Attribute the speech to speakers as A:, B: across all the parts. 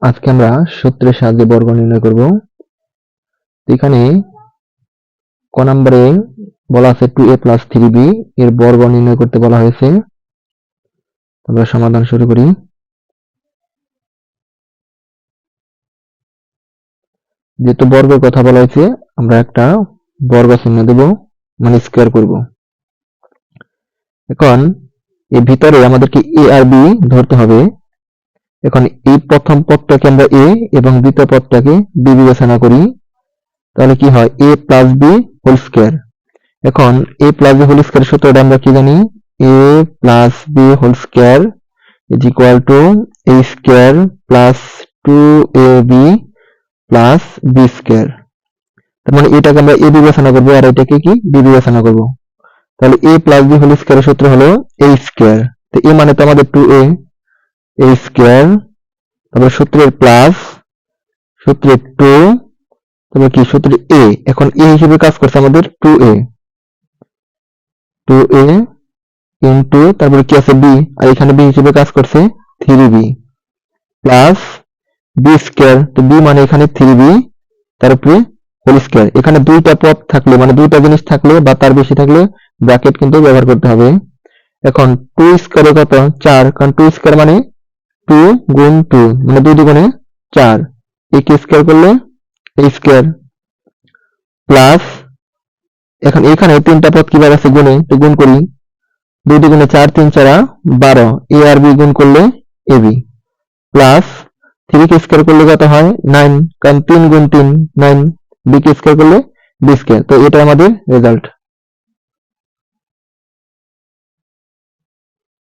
A: আজকে আমরা সূত্রের সাহায্যে বর্গ নির্ণয় করব। এখানে ক নম্বরে বলা আছে 2a + 3b এর বর্গ নির্ণয় করতে বলা হয়েছে। আমরা সমাধান শুরু করি। যেহেতু বর্গের কথা বলা হয়েছে, আমরা একটা বর্গ চিহ্ন দেব, মানে স্কয়ার করব। এখন এর ভিতরে আমাদেরকে a আর b ধরতে হবে। এখন এই প্রথম পদটাকে আমরা a এবং দ্বিতীয় পদটাকে b বিবেচনা করি, তাহলে কি হয় a + b হোল স্কয়ার। এখন a + b হোল স্কয়ার সূত্রটা আমরা কি জানি, a + b whole square is equal to a square plus 2ab plus b square. তার মানে এটাকে আমরা a বিবেচনা করব আর এটাকে কি b বিবেচনা করব। তাহলে a + b হোল স্কয়ারের সূত্র হলো a স্কয়ার। তো a মানে তো আমাদের 2a, a স্কয়ার, তারপর সূত্রের প্লাস, সূত্রের 2, তারপর কি সূত্রের a। এখন a হিসেবে কাজ করছে আমাদের 2a ইনটু তারপরে কি আছে b, আর এখানে b হিসেবে কাজ করছে 3b প্লাস b স্কয়ার। তো b মানে এখানে 3b, তারপরে হোল স্কয়ার। এখানে দুইটা পদ থাকলে, মানে দুইটা জিনিস থাকলে বা তার বেশি থাকলে ব্র্যাকেট কিন্তু ব্যবহার করতে হবে। এখন 2 স্কয়ারে কত 4, কারণ 2 স্কয়ার মানে 2 গুণ 2 মানে 2 দুগুণে 4, a কে স্কয়ার করলে a স্কয়ার প্লাস, এখন এখানে তিনটা পদ কিভাবে আছে গুণে, তো গুণ করি। 2 দুগুণে 4, 3 4 12, a আর b গুণ করলে ab প্লাস 3 কে স্কয়ার করলে কত হয় 9, কারণ 3 গুণ 3 9, b কে স্কয়ার করলে b স্কয়ার। তো এটা আমাদের রেজাল্ট।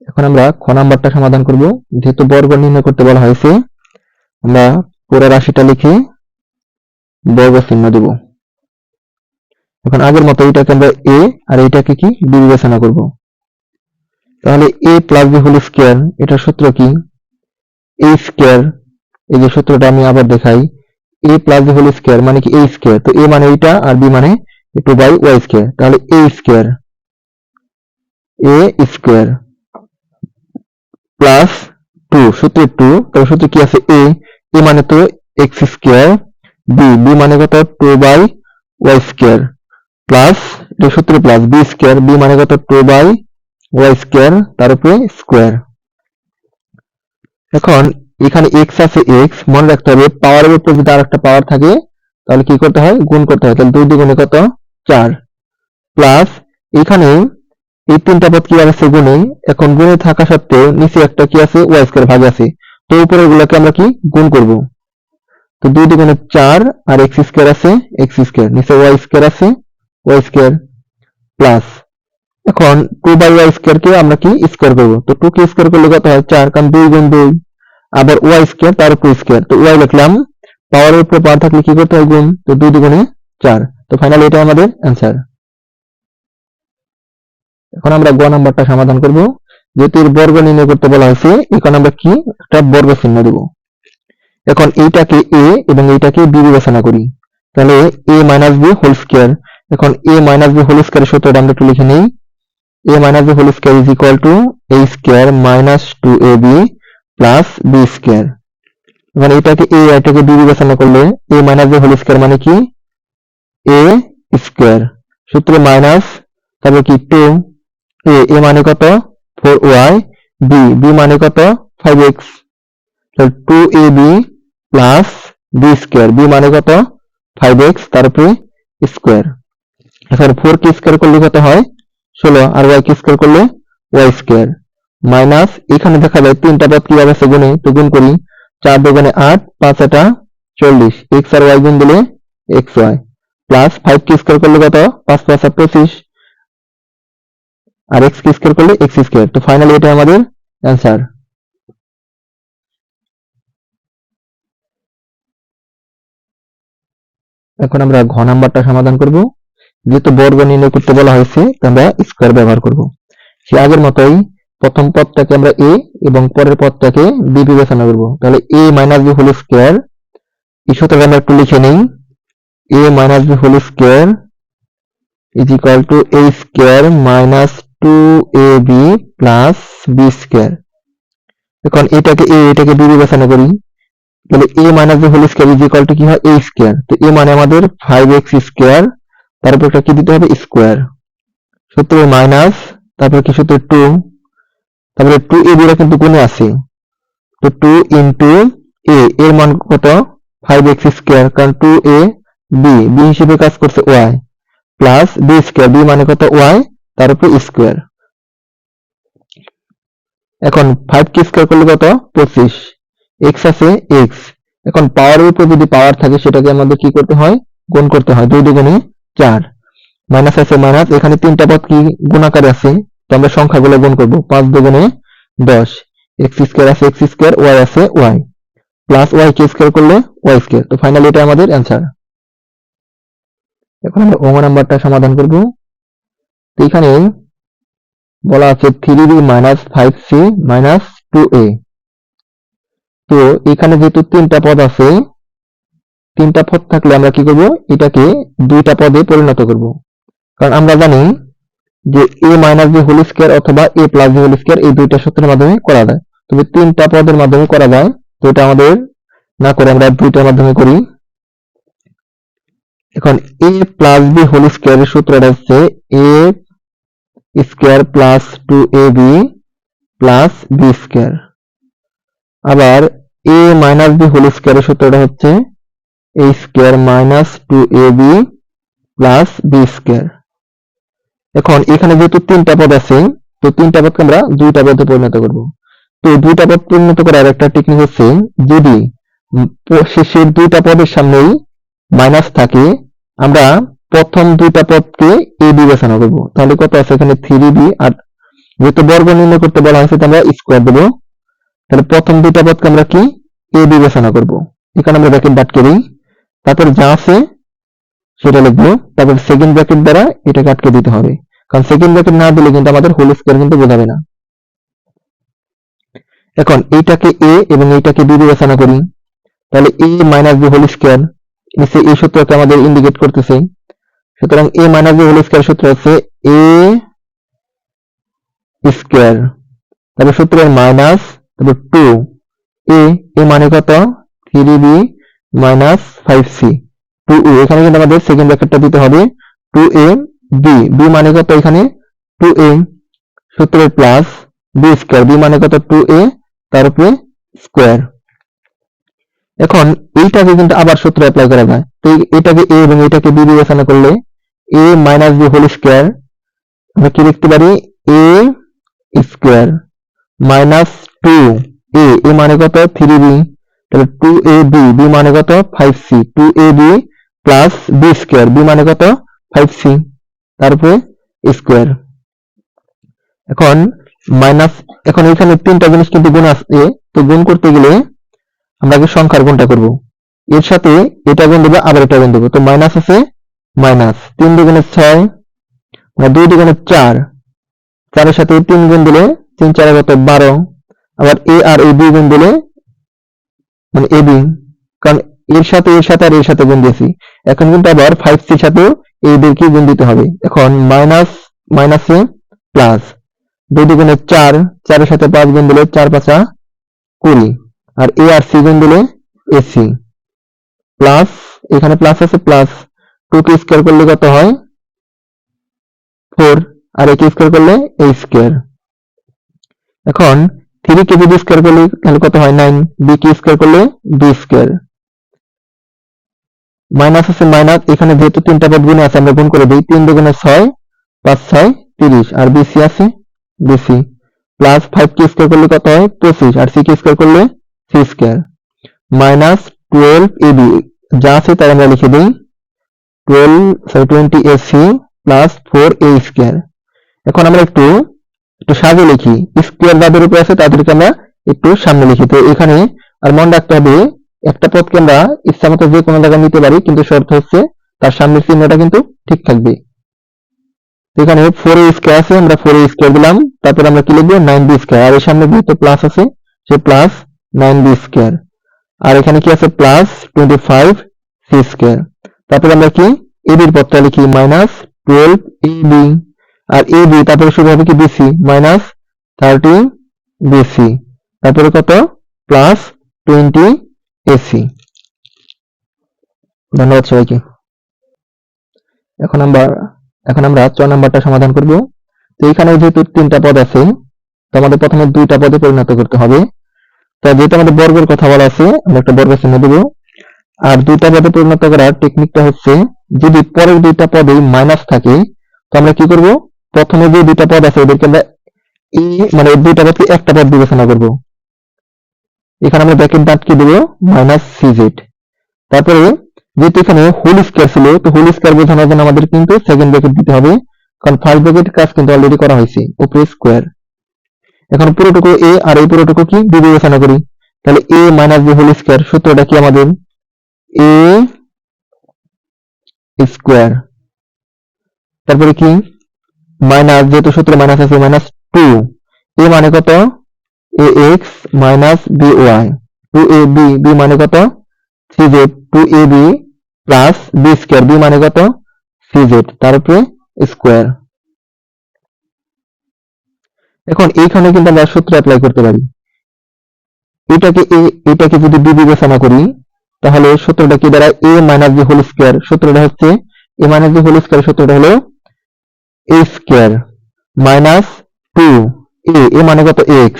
A: এখন আমরা খ নাম্বারটা সমাধান করব। যেহেতু বর্গ নির্ণয় করতে বলা হয়েছে, আমরা পুরো রাশিটা লিখে বর্গ চিহ্ন দেব। এখন আগের মতো এটাকে আমরা a আর এটাকে কি b বিবেচনা করব। তাহলে a + b হোল স্কয়ার, এটার সূত্র কি a স্কয়ার। এই যে সূত্রটা আমি আবার দেখাই, a + b হোল স্কয়ার মানে কি a স্কয়ার। তো a মানে এইটা আর b মানে 2/y স্কয়ার। তাহলে a স্কয়ার প্লাস 2, সূত্রের 2, তাহলে সূত্রে কি আছে a মানে তো x স্কয়ার, b মানে কত 2/y স্কয়ার প্লাস, এটা সূত্রে প্লাস b স্কয়ার, b মানে কত 2/y স্কয়ার, তার উপরে স্কয়ার। এখন এখানে x আছে, x মনে রাখতে হবে পাওয়ারের উপর যদি আরেকটা পাওয়ার থাকে তাহলে কি করতে হয় গুণ করতে হয়। তাহলে 2 দুগুণে কত 4 প্লাস, এখানে এই তিনটা পদ কি আছে গুণে। এখন গুণে থাকা সত্ত্বেও নিচে একটা কি আছে y স্কয়ার ভাগ আছে, তো উপরের গুলোকে আমরা কি গুণ করব। তো 2 দুগুণে 4 আর x স্কয়ার আছে x স্কয়ার, নিচে y স্কয়ার আছে y স্কয়ার প্লাস, এখন 2/y স্কয়ার কে আমরা কি স্কয়ার করব। তো 2 কে স্কয়ার করলে কত হয় 4, কারণ 2 গুণ 2, আবার y স্কয়ার তার উপর স্কয়ার। তো y লিখলাম, পাওয়ারের উপর পাওয়ার থাকলে কি করতে হয় গুণ। তো 2 দুগুণে 4। তো ফাইনালি এটা আমাদের অ্যান্সার। এখন আমরা গ নাম্বারটা সমাধান করব। যেহেতু এর বর্গ নির্ণয় করতে বলা হয়েছে, এখন আমরা কি একটা বর্গ চিহ্ন দেব। এখন এইটাকে a এবং এইটাকে b বিবেচনা করি, তাহলে a - b হোল স্কয়ার। এখন a - b হোল স্কয়ারের সূত্রটা আমরা একটু লিখে নেই। a - b whole square is equal to a square minus 2ab plus b square. এখন এটাকে a এটাকে b বিবেচনা করলে a - b হোল স্কয়ার মানে কি a স্কয়ার, সূত্রে মাইনাস, তারপর কি 2, a মানে কত 4y, b মানে কত 5x, তাহলে 2ab plus b square, b মানে কত 5x, তার উপরে স্কয়ার। এখন 4 কে স্কয়ার করলে কত হয় 16, আর y কে স্কয়ার করলে y স্কয়ার মাইনাস, এখানে দেখা যায় তিনটা পদ কিভাবে আছে গুণে, তো গুণ করি। 4 দুগুণে 8, 5 8 40, x আর y গুণ দিলে xy প্লাস 5 কে স্কয়ার করলে কত 5 5 25, আর x কে স্কয়ার করলে x স্কয়ার। তো ফাইনালি এটা আমাদের অ্যান্সার। এখন আমরা ঘ নাম্বারটা সমাধান করব। যেহেতু বর্গ নির্ণয় করতে বলা হয়েছে, আমরা স্কয়ার ব্যবহার করব। সে আগের মতোই প্রথম পদটাকে আমরা a এবং পরের পদটাকে b বিবেচনা করব। তাহলে a - b হোল স্কয়ার, এই সূত্রটা আমরা একটু লিখে নেই। a - b whole square is equal to a square minus 2ab plus b square. এখন এটাকে a এটাকে b বিবেচনা করি। তাহলে a minus b whole square is equal to কি হয় a স্কয়ার। তো a মানে আমাদের 5x স্কয়ার, তারপর একটা কি দিতে হবে স্কয়ার, সূত্রে মাইনাস, তারপর কি সূত্রে 2, তারপরে 2a দিয়ে কিন্তু গুণে আছে, তো 2 ইনটু a এর মান কত 5x স্কয়ার, কারণ 2a b হিসেবে কাজ করছে y, plus b square, b মানে কত y, তার উপর স্কয়ার। এখন 5 কে স্কয়ার করলে কত 25, x আছে x, এখন পাওয়ারের উপর যদি পাওয়ার থাকে সেটাকে আমাদের কি করতে হয় গুণ করতে হয়, 2 দুগুণে 4, মাইনাস আছে মাইনাস, এখানে তিনটা পদ কি গুণাকারে আছে, তো আমরা সংখ্যাগুলো গুণ করব, 5 দুগুণে 10, x স্কয়ার আছে x স্কয়ার, y আছে y, প্লাস y কে স্কয়ার করলে y স্কয়ার। তো ফাইনালি এটা আমাদের অ্যান্সার। এখন আমরা অঙ্ক নাম্বারটা সমাধান করব। তো এখানে বলা আছে 3b minus 5c minus 2a। তো এখানে যেহেতু তিনটা পদ আছে, তিনটা পদ থাকলে আমরা কি করব, এটাকে দুইটা পদে পরিণত করব, কারণ আমরা জানি যে a minus b whole square অথবা a plus b whole square এই দুইটা সূত্রের মাধ্যমে করা যায়, তবে তিনটা পদের মাধ্যমে করা যায়, তো এটা আমাদের না করে আমরা দুইটার মাধ্যমে করি। এখন a প্লাস b হোল স্কয়ারের সূত্রটা হচ্ছে a square plus 2ab plus b square, আবার a মাইনাস b হোল স্কয়ারের সূত্রটা হচ্ছে a square minus 2ab plus b square. এখন এখানে যেহেতু তিনটা পদ আছে, তো তিনটা পদকে আমরা দুইটা পদে পরিণত করব। তো দুইটা পদ পরিণত করার একটা টেকনিক হচ্ছে, যদি শেষের দুইটা পদের সামনেই মাইনাস থাকে, আমরা প্রথম দুইটা পদকে a বিবেচনা করব, তাহলে কত আছে এখানে 3b, আর যেহেতু বর্গ নির্ণয় করতে বলা হয়েছে তো আমরা স্কয়ার দেব, তাহলে প্রথম দুইটা পদকে আমরা কি a বিবেচনা করব, এখানে আমরা ব্র্যাকেট আটকে দিই, তারপর যা আছে সেটা লিখবো, তারপর সেকেন্ড ব্র্যাকেট দ্বারা এটাকে আটকে দিতে হবে, কারণ সেকেন্ড ব্র্যাকেট না দিলে কিন্তু আমাদের হোল স্কয়ার কিন্তু বোঝাবে না। এখন এইটাকে a এবং এইটাকে b বিবেচনা করি, তাহলে a minus b whole square, নিচে এই সূত্রকে আমাদের ইন্ডিকেট করতেছে, সুতরাং a minus b whole square সূত্র হচ্ছে a স্কয়ার, তারপর সূত্রের মাইনাস, তারপর 2 a মানে কত 3b মাইনাস 5c, 2a এখানে কিন্তু আমাদের সেকেন্ড ব্র্যাকেটটা দিতে হবে, 2a b মানে কত এখানে 2a, সূত্রের প্লাস b স্কয়ার, b মানে কত 2a, তার উপরে স্কয়ার। এখন এইটাকে কিন্তু আবার সূত্র অ্যাপ্লাই করা যায়, তো এটাকে a এবং এটাকে b বিবেচনা করলে a minus b whole square, আমরা কি লিখতে পারি a square minus 2a, a মানে কত 3b, তাহলে 2ab, b মানে কত 5c, 2ab plus b square, b মানে কত 5c, তারপরে স্কয়ার। এখন মাইনাস, এখন এখানে তিনটা জিনিস কিন্তু গুণ আছে, তো গুণ করতে গেলে আমরা আগে সংখ্যার গুণটা করব, এর সাথে এটা গুণ দেবো আবার এটা গুণ দেবো, তো মাইনাস আছে মাইনাস, 3 দুগুণে 6, 2 দুগুণে 4, 4 এর সাথে 3 গুণ দিলে 3 4 কত 12, আবার a আর a b গুণ দিলে মানে ab, কারণ এর সাথে আর এর সাথে গুণ দিয়েছি, এখন কিন্তু আবার 5c এর সাথেও এই দুইকে গুণ দিতে হবে, এখন মাইনাস মাইনাসে প্লাস, 2 দুগুণে 4, 4 এর সাথে 5 গুণ দিলে 4 5 20, আর a আর c গুণ দিলে ac, প্লাস এখানে প্লাস আছে প্লাস, 2 কে স্কয়ার করলে কত হয় 4, আর a কে স্কয়ার করলে a স্কয়ার। এখন 3 কে যদি স্কয়ার করলে তাহলে কত হয় 9, b কে স্কয়ার করলে b স্কয়ার, মাইনাস আছে মাইনাস, এখানে যেহেতু তিনটা পদ গুণে আছে আমরা গুণ করে দিই, 3 দুগুণে 6, 5 6 30, আর bc আছে bc, প্লাস 5 কে স্কয়ার করলে কত হয় 25, আর c কে স্কয়ার করলে c স্কয়ার, মাইনাস 12ab, যা আছে তাই আমরা লিখে দিই 20ac প্লাস 4a স্কয়ার। এখন আমরা একটু সাজিয়ে লিখি, স্কয়ার যাদের উপরে আছে তাদেরকে আমরা একটু সামনে লিখি, তো এখানে আর মনে রাখতে হবে একটা পদকে আমরা ইচ্ছা মতো যে কোনো জায়গায় নিতে পারি, কিন্তু শর্ত হচ্ছে তার সামনের চিহ্নটা কিন্তু ঠিক থাকবে। এখানে 4a স্কয়ার আছে, আমরা 4a স্কয়ার দিলাম, তারপর আমরা কি লিখবো 9b স্কয়ার, আর এর সামনে যেহেতু প্লাস আছে সে প্লাস 9b স্কয়ার, আর এখানে কি আছে প্লাস 25c স্কয়ার, তারপর আমরা কি ab এর পদটা লিখি মাইনাস 12ab, আর ab তারপরে শুরু হবে কি bc মাইনাস 30bc, তারপরে কত প্লাস 20 এসি। ধন্যবাদ সবাইকে। এখন আমরা 6 নাম্বারটা সমাধান করব। তো এখানে যেহেতু 3টা পদ আছে, তো আমাদের প্রথমে 2টা পদে পরিণত করতে হবে। তো যেহেতু আমাদের বর্গের কথা বলা আছে, আমরা একটা বর্গ চিহ্ন দেব। আর 2টা পদে পরিণত করার টেকনিকটা হচ্ছে, যদি পরের 2টা পদে মাইনাস থাকে, তো আমরা কি করব, প্রথমে যে 2টা পদ আছে ওদেরকে আমরা মানে 2টা পদকে একটা পদ বিবেচনা করব। এখানে আমরা ব্র্যাকেট আটকে দেব -cz। তারপরে যেহেতু এখানে হোল স্কয়ার ছিল, তো হোল স্কয়ার বোঝানোর জন্য আমাদের কিন্তু সেকেন্ড ব্র্যাকেট দিতে হবে, কারণ ফার্স্ট ব্র্যাকেটের কাজ কিন্তু অলরেডি করা হয়েছে, উপরে স্কয়ার। এখন পুরোটুকু a আর এই পুরোটুকু কি বিবেচনা করি, তাহলে a minus b whole square, সূত্রটা কি আমাদের a স্কয়ার। তারপরে কি মাইনাস, যেহেতু সূত্র মাইনাস আছে, মাইনাস 2, a মানে কত ax minus by, 2ab, b মানে কত cz, 2ab plus b square, b মানে কত cz, তার উপরে স্কয়ার। এখন এইখানে কিন্তু আমরা সূত্র অ্যাপ্লাই করতে পারি। এটাকে যদি b বিবেচনা করি, তাহলে সূত্রটা কি দাঁড়ায়, a minus b whole square. সূত্রটা হচ্ছে a minus b whole square, সূত্রটা হলো a square minus 2a, a মানে কত x,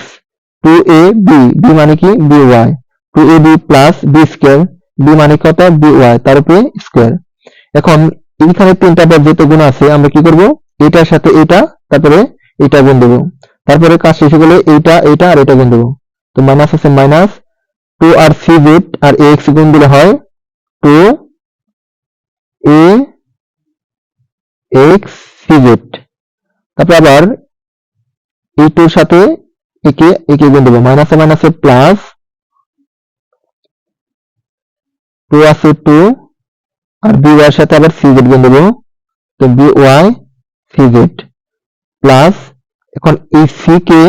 A: 2ab, b মানে কি by, 2ab plus b square, b মানে কত by, তার উপরে স্কয়ার। এখন এইখানে 3টা পদ যেহেতু গুণ আছে, আমরা কি করব, এটার সাথে এটা, তারপরে এটা গুণ দেব, তারপরে কাজ শেষ হয়ে গেলে এইটা আর এটা গুণ দেব। তো মাইনাস আছে মাইনাস 2 আর cz আর ax গুণ দিলে হয় 2ax cz। তারপর আবার এই 2 এর সাথে একে গুণ দেব, মাইনাসে মাইনাসে প্লাস 2 আছে 2 আর by এর সাথে আবার cz গুণ দেব, তো by cz প্লাস, এখন এই c কে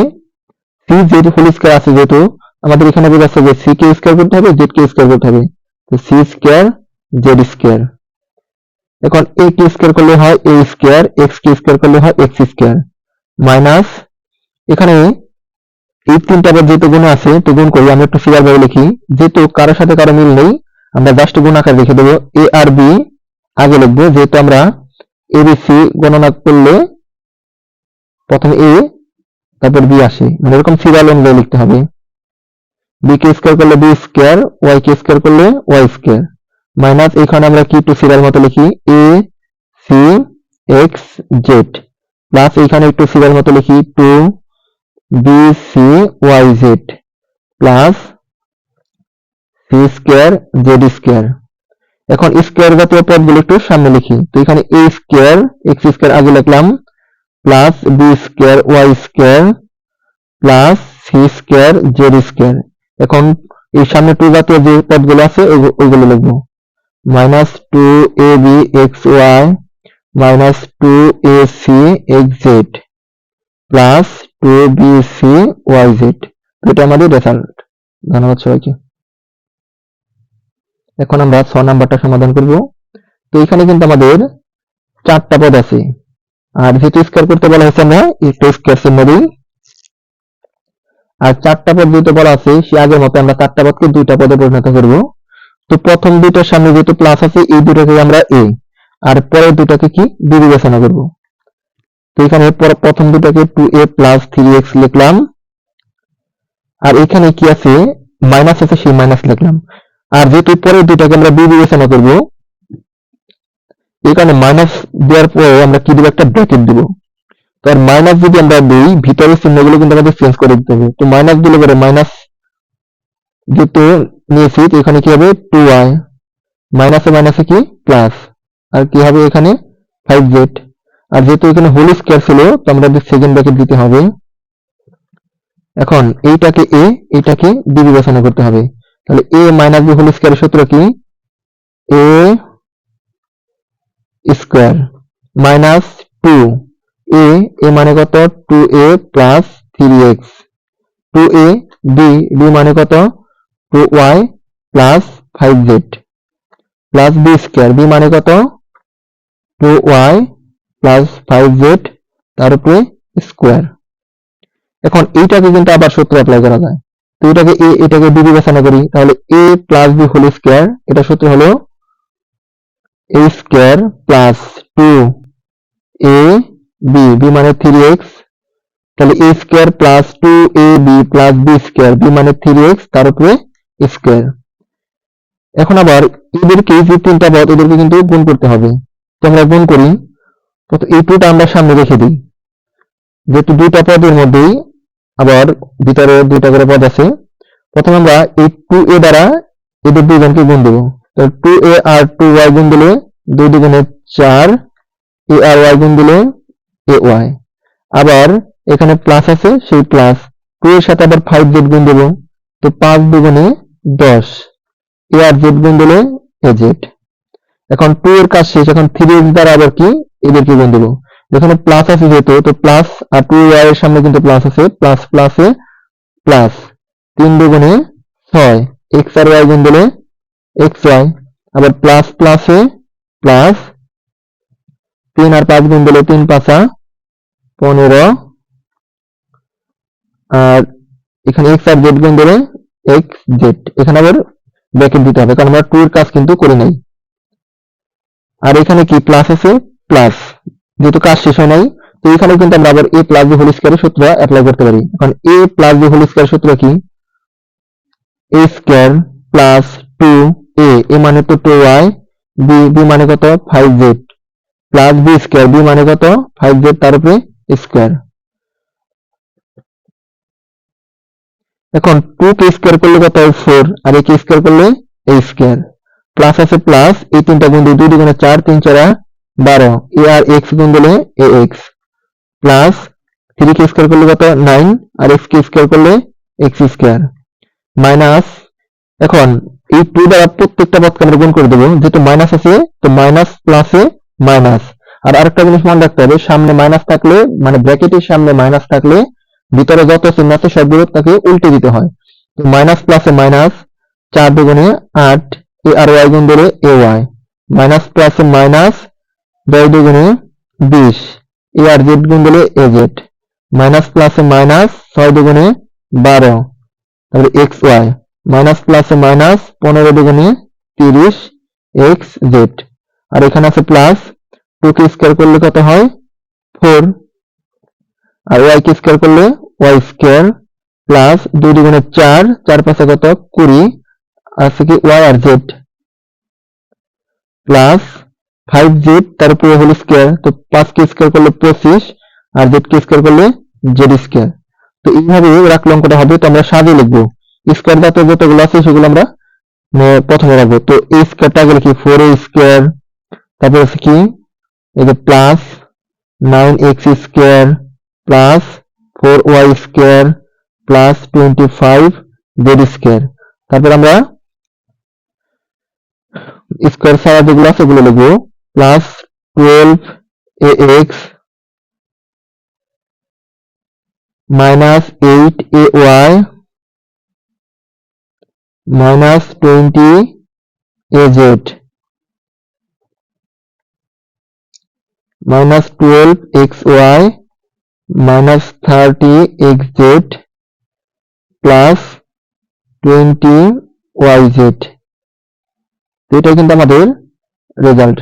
A: cz হোল স্কয়ার আছে, যেহেতু আমাদের এখানে বোঝাচ্ছে যে c কে স্কয়ার করতে হবে, z কে স্কয়ার করতে হবে, তো c স্কয়ার z স্কয়ার। এখন a কে স্কয়ার করলে হয় a square, x K square করলে হয় x স্কয়ার, মাইনাস এখানে এই 3টা পদ যেহেতু গুণ আছে, তো গুণ করি, আমরা একটু সিরিয়াল ভাবে লিখি, যেহেতু কারোর সাথে কারো মিল নেই, আমরা জাস্ট গুণ আকারে লিখে দেবো। a আর b আগে লিখবো, যেহেতু আমরা abc গণনা করলে প্রথমে a তারপর b আসে, মানে এরকম সিরিয়াল অনুযায়ী লিখতে হবে। b কে স্কয়ার করলে b স্কয়ার, y কে স্কয়ার করলে y স্কয়ার, মাইনাস এখানে আমরা কি একটু সিরিয়াল মতো লিখি a c x z, plus এখানে একটু সিরিয়াল মতো লিখি 2 b c y z, plus c square z square. এখন স্কয়ার জাতীয় পদগুলো একটু সামনে লিখি, তো এখানে a স্কয়ার x স্কয়ার আগে লিখলাম, plus b square y square, plus c square z square. এখন এই সামনে 2 জাতীয় যে পদগুলো আছে ওইগুলো লিখবো, minus 2ab xy minus 2ac xz plus 2bc yz। তো এটা আমাদের রেজাল্ট। ধন্যবাদ সবাইকে। এখন আমরা 6 নাম্বারটা সমাধান করব। তো এখানে কিন্তু আমাদের 4টা পদ আছে, আর যেহেতু স্কয়ার করতে বলা হয়েছে, আমরা একটু স্কয়ার চিহ্ন দিই। আর 4টা পদ যেহেতু বলা আছে, সে আগের মতো আমরা 4টা পদকে 2টা পদে পরিণত করব। তো প্রথম দুইটার সামনে যেহেতু প্লাস আছে, এই দুটোকে আমরা a, আর পরের দুটাকে কি b বিবেচনা করব। তো এখানে প্রথম দুটাকে 2a প্লাস 3x লিখলাম, আর এখানে কি আছে মাইনাস আছে, সেই মাইনাস লিখলাম। আর যেহেতু পরের দুটাকে আমরা b বিবেচনা করব, এই কারণে মাইনাস দেওয়ার পরে আমরা কি দিব, একটা ব্র্যাকেট দিব। তো আর মাইনাস যদি আমরা দিই, ভিতরের চিহ্নগুলো কিন্তু আমাদের চেঞ্জ করে দিতে হবে। তো মাইনাস দিলে পরে মাইনাস যেহেতু নিয়েছি, তো এখানে কি হবে 2y, মাইনাসে মাইনাসে কি প্লাস, আর কি হবে এখানে 5z। আর যেহেতু এখানে হোল স্কয়ার ছিল, তো আমাদের সেকেন্ড ব্র্যাকেট দিতে হবে। এখন এইটাকে a, এইটাকে b বিবেচনা করতে হবে। তাহলে a মাইনাস b হোল স্কয়ারের সূত্র কি, a square minus 2a, a মানে কত 2a plus 3x, 2a b, b মানে কত 2y plus 5z, plus b square, b মানে কত 2y প্লাস 5z, তার উপরে স্কয়ার। এখন এইটাকে কিন্তু আবার সূত্র অ্যাপ্লাই করা যায়। তো এটাকে বি বিবেচনা করি, তাহলে A plus B whole square, এটা সূত্র হলো A square plus 2 A B, B মানে 3x, তাহলে A square plus 2ab plus B square, B মানে 3x তার উপরে স্কয়ার। এখন আবার এদেরকে যে তিনটা পদ এদেরকে কিন্তু গুণ করতে হবে, তো আমরা গুণ করি। তো এই 2টা আমরা সামনে রেখে দিই, যেহেতু দুইটা পদের মধ্যেই আবার ভিতরে দুইটা করে পদ আছে। প্রথমে আমরা এই 2a দ্বারা এদের দুইজনকে গুণ দেব, তো 2a আর 2y গুণ দিলে 2 দুগুণে 4, a আর y গুণ দিলে ay, আবার এখানে প্লাস আছে সেই প্লাস 2 এর সাথে আবার 5z গুণ দেব, তো 5 দুগুণে 10, a আর z গুণ দিলে az। এখন 2 এর কাজ শেষ, এখন 3x দ্বারা আবার কি এদেরকে গুণ দেব, এখানে প্লাস আছে যেহেতু, তো প্লাস আর 2y এর সামনে কিন্তু প্লাস আছে, প্লাস প্লাসে প্লাস 3 দুগুণে 6, x আর y গুণ দিলে xy, আবার প্লাস প্লাসে প্লাস 3 আর 5 গুণ দিলে 3 5 15, আর এখানে x আর z গুণ দিলে xz, এখানে আবার ব্র্যাকেট দিতে হবে কারণ আমরা 2 এর কাজ কিন্তু করি নাই। আর এখানে কি প্লাস আছে প্লাস, যেহেতু কাজ শেষ হয় নাই, তো এখানে কিন্তু আমরা আবার a প্লাস b হোল স্কয়ারের সূত্র অ্যাপ্লাই করতে পারি। এখন a plus b whole square সূত্র কি, a square plus 2a, a মানে তো 2y, b মানে কত 5z, plus b square, b মানে কত 5z তার উপরে স্কয়ার। এখন 2 কে স্কয়ার করলে কত হয় 4, আর a কে স্কয়ার করলে a স্কয়ার, প্লাস আছে প্লাস, এই তিনটা গুণ দিই, 2 দুগুণে 4, 3 4 12, a আর x গুণ দিলে ax, প্লাস 3 কে স্কয়ার করলে কত 9, আর x কে স্কয়ার করলে x স্কয়ার, মাইনাস, এখন এই 2 দ্বারা প্রত্যেকটা পদকে আমরা গুণ করে দেব, যেহেতু মাইনাস আছে তো মাইনাস প্লাসে মাইনাস। আর আরেকটা জিনিস মনে রাখতে হবে, সামনে মাইনাস থাকলে মানে ব্র্যাকেটের সামনে মাইনাস থাকলে ভিতরে যত চিহ্ন আছে সবগুলো তাকে উল্টে দিতে হয়। তো মাইনাস প্লাসে মাইনাস, 4 দুগুণে 8, a আর y গুণ দিলে ay, মাইনাস প্লাসে মাইনাস, 10 দুগুণে 20, a আর z গুণ দিলে az, মাইনাস প্লাসে মাইনাস, 6 দুগুণে 12, তারপরে xy, মাইনাস প্লাসে মাইনাস, 15 দুগুণে 30 xz, আর এখানে আছে প্লাস, 2 কে স্কয়ার করলে কত হয় 4, আর y কে স্কয়ার করলে y স্কয়ার, প্লাস 2 দুগুণে 4, 4 5 কত 20, আছে কি y আর z, প্লাস 5z তার উপরে হোল স্কয়ার, তো 5 কে স্কয়ার করলে 25, আর z কে স্কয়ার করলে z স্কয়ার। তো এইভাবে রাখলে অঙ্কটা হবে, তো আমরা সাজিয়ে লিখবো, স্কয়ার জাতীয় যতগুলো আছে সেগুলো আমরা প্রথমে রাখবো। তো a স্কয়ারটা গেলে কি 4a স্কয়ার, তারপর আছে কি এই যে plus 9x square plus 4y square plus 25z square, তারপর আমরা স্কয়ার ছাড়া যেগুলো আছে সেগুলো লিখবো, plus 12ax minus 8ay minus 20az minus 12xy minus 30xz plus 20yz। তো এটাই কিন্তু আমাদের রেজাল্ট।